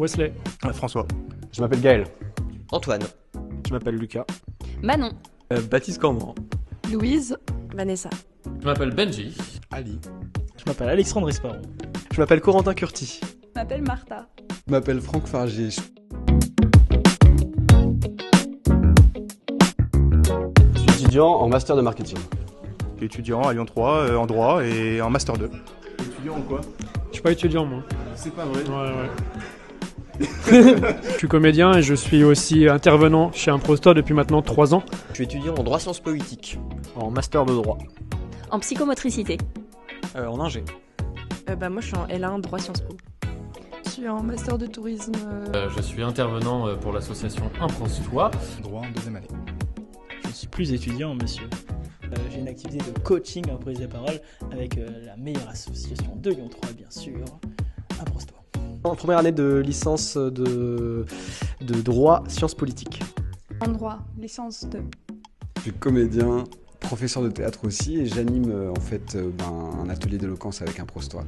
Wesley. François. Je m'appelle Gaël. Antoine. Je m'appelle Lucas. Manon. Baptiste Cormand. Louise. Vanessa. Je m'appelle Benji. Ali. Je m'appelle Alexandre Esparon. Je m'appelle Corentin Curti. Je m'appelle Martha. Je m'appelle Franck Fargier. Je suis étudiant en master de marketing. Je suis étudiant à Lyon 3 en droit et en master 2. Étudiant en quoi? Je suis pas étudiant moi. C'est pas vrai. Ouais. Je suis comédien et je suis aussi intervenant chez Improstor depuis maintenant 3 ans. Je suis étudiant en droit sciences politiques. En master de droit. En psychomotricité. En ingé. Moi je suis en L1 droit Sciences Po. Je suis en master de tourisme. Je suis intervenant pour l'association Improstor. Droit en 2e année. Je ne suis plus étudiant, monsieur. J'ai une activité de coaching en prise de parole avec la meilleure association de Lyon 3, bien sûr, Improstor. En première année de licence de droit sciences politiques. En droit, licence 2. Je suis comédien, professeur de théâtre aussi et j'anime un atelier d'éloquence avec Improstor.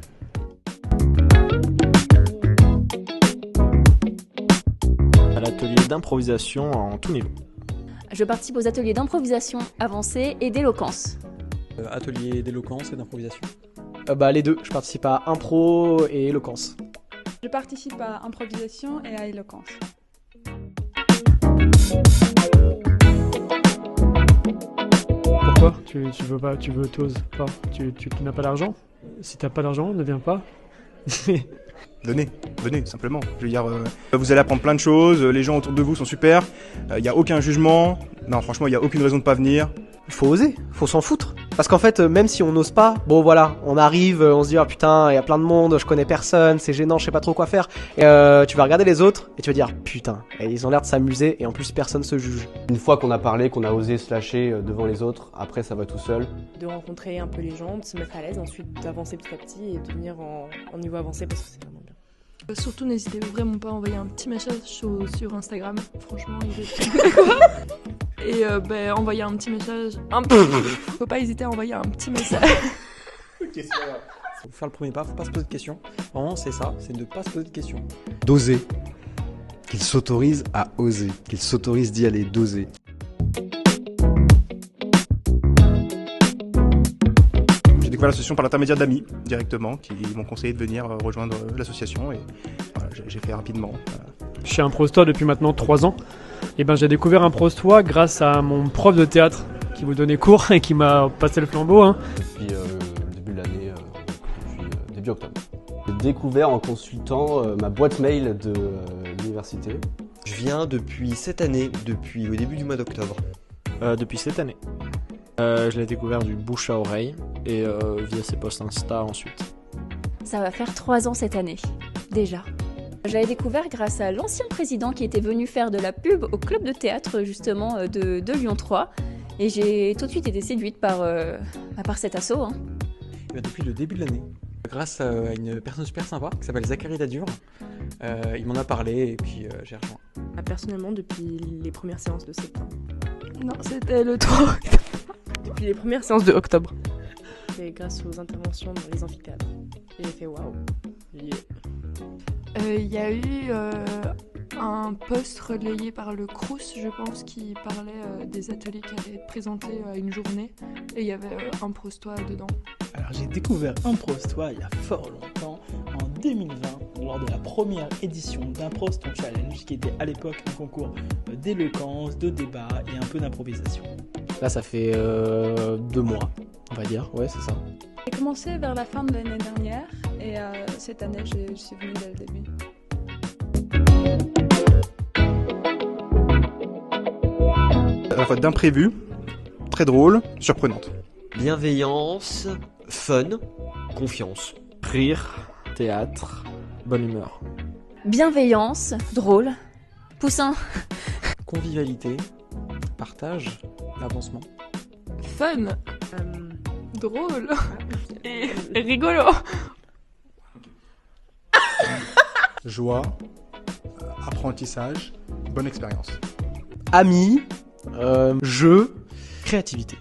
À l'atelier d'improvisation en tout niveau. Je participe aux ateliers d'improvisation avancée et d'éloquence. Atelier d'éloquence et d'improvisation. Les deux, je participe à impro et éloquence. Je participe à improvisation et à éloquence. Pourquoi tu veux pas, t'oses pas, tu n'as pas d'argent? Si t'as pas d'argent, ne viens pas. Venez, simplement. Je veux dire, vous allez apprendre plein de choses, les gens autour de vous sont super, il n'y a aucun jugement. Non, franchement, il n'y a aucune raison de pas venir. Faut oser, faut s'en foutre. Parce qu'en fait, même si on n'ose pas, bon voilà, on arrive, on se dit ah putain, il y a plein de monde, je connais personne, c'est gênant, je sais pas trop quoi faire. Et tu vas regarder les autres et tu vas dire putain, ils ont l'air de s'amuser et en plus personne se juge. Une fois qu'on a parlé, qu'on a osé se lâcher devant les autres, après ça va tout seul. De rencontrer un peu les gens, de se mettre à l'aise, ensuite d'avancer petit à petit et de venir en niveau avancé parce que c'est vraiment bien. Surtout n'hésitez vraiment pas à envoyer un petit message sur Instagram, franchement il est... Et envoyer un petit message. Faut pas hésiter à envoyer un petit message. Faut faire le premier pas, faut pas se poser de questions. Vraiment, c'est ça, c'est de ne pas se poser de questions. D'oser. Qu'il s'autorise à oser. Qu'il s'autorise d'y aller, d'oser. J'ai découvert l'association par l'intermédiaire d'amis, directement, qui m'ont conseillé de venir rejoindre l'association et voilà, j'ai fait rapidement. Chez Improstor depuis maintenant 3 ans. Et j'ai découvert Improstor grâce à mon prof de théâtre qui vous donnait cours et qui m'a passé le flambeau. Depuis le début de l'année, depuis début octobre. J'ai découvert en consultant ma boîte mail de l'université. Je viens depuis cette année, depuis le début du mois d'octobre. Depuis cette année. Je l'ai découvert du bouche à oreille et via ses posts Insta ensuite. Ça va faire 3 ans cette année, déjà. Je l'avais découvert grâce à l'ancien président qui était venu faire de la pub au club de théâtre justement de Lyon 3. Et j'ai tout de suite été séduite par cet asso. Depuis le début de l'année, grâce à une personne super sympa qui s'appelle Zachary Dadur, il m'en a parlé et puis j'ai rejoint. Personnellement, depuis les premières séances de septembre. Non, c'était le 3 octobre. Depuis les premières séances de octobre. Et grâce aux interventions dans les amphithéâtres. Et j'ai fait waouh. Il y a eu un post relayé par le Crous, je pense, qui parlait des ateliers qui allaient être présentés à une journée. Et il y avait Improstor dedans. Alors j'ai découvert Improstor il y a fort longtemps, en 2020, lors de la première édition d'Improstor Challenge, qui était à l'époque un concours d'éloquence, de débat et un peu d'improvisation. Là ça fait 2 mois, on va dire, ouais c'est ça. J'ai commencé vers la fin de l'année dernière et cette année je suis venue dès le début. À la fois d'imprévu, très drôle, surprenante. Bienveillance, fun, confiance. Rire, théâtre, bonne humeur. Bienveillance, drôle, poussin. Convivialité, partage, avancement. Fun, drôle et rigolo. Joie, apprentissage, bonne expérience. Amis, jeu, créativité.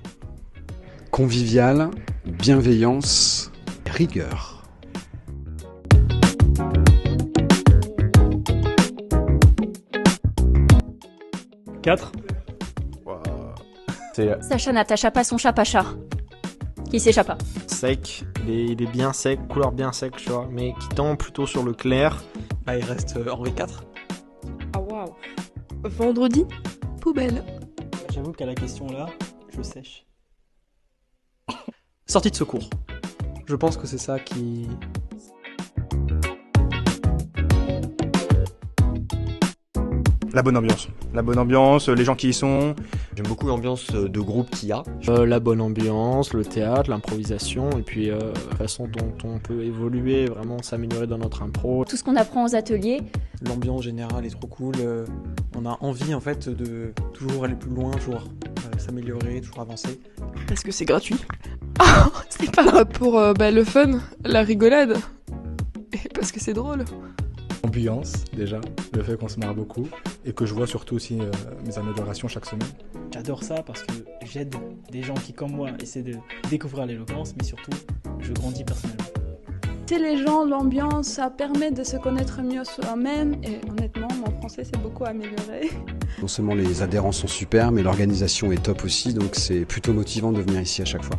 Convivial, bienveillance, rigueur. 4. Sacha n'attacha pas son chat Pacha. Qui s'échappa. Sec, il est bien sec, couleur bien sec, tu vois, mais qui tend plutôt sur le clair. Bah, il reste Henri IV. Ah waouh. Vendredi, poubelle. J'avoue qu'à la question là, je sèche. Sortie de secours. Je pense que c'est ça qui... La bonne ambiance, les gens qui y sont. J'aime beaucoup l'ambiance de groupe qu'il y a. La bonne ambiance, le théâtre, l'improvisation, et puis la façon dont on peut évoluer, vraiment s'améliorer dans notre impro. Tout ce qu'on apprend aux ateliers. L'ambiance générale est trop cool. On a envie en fait de toujours aller plus loin, toujours s'améliorer, toujours avancer. Parce que c'est gratuit. C'est pas pour le fun, la rigolade. Et parce que c'est drôle. Ambiance, déjà, le fait qu'on se marre beaucoup et que je vois surtout aussi mes améliorations chaque semaine. J'adore ça parce que j'aide des gens qui, comme moi, essaient de découvrir l'éloquence, mais surtout, je grandis personnellement. Tu sais, les gens, l'ambiance, ça permet de se connaître mieux soi-même et honnêtement, mon français s'est beaucoup amélioré. Non seulement les adhérents sont super, mais l'organisation est top aussi, donc c'est plutôt motivant de venir ici à chaque fois.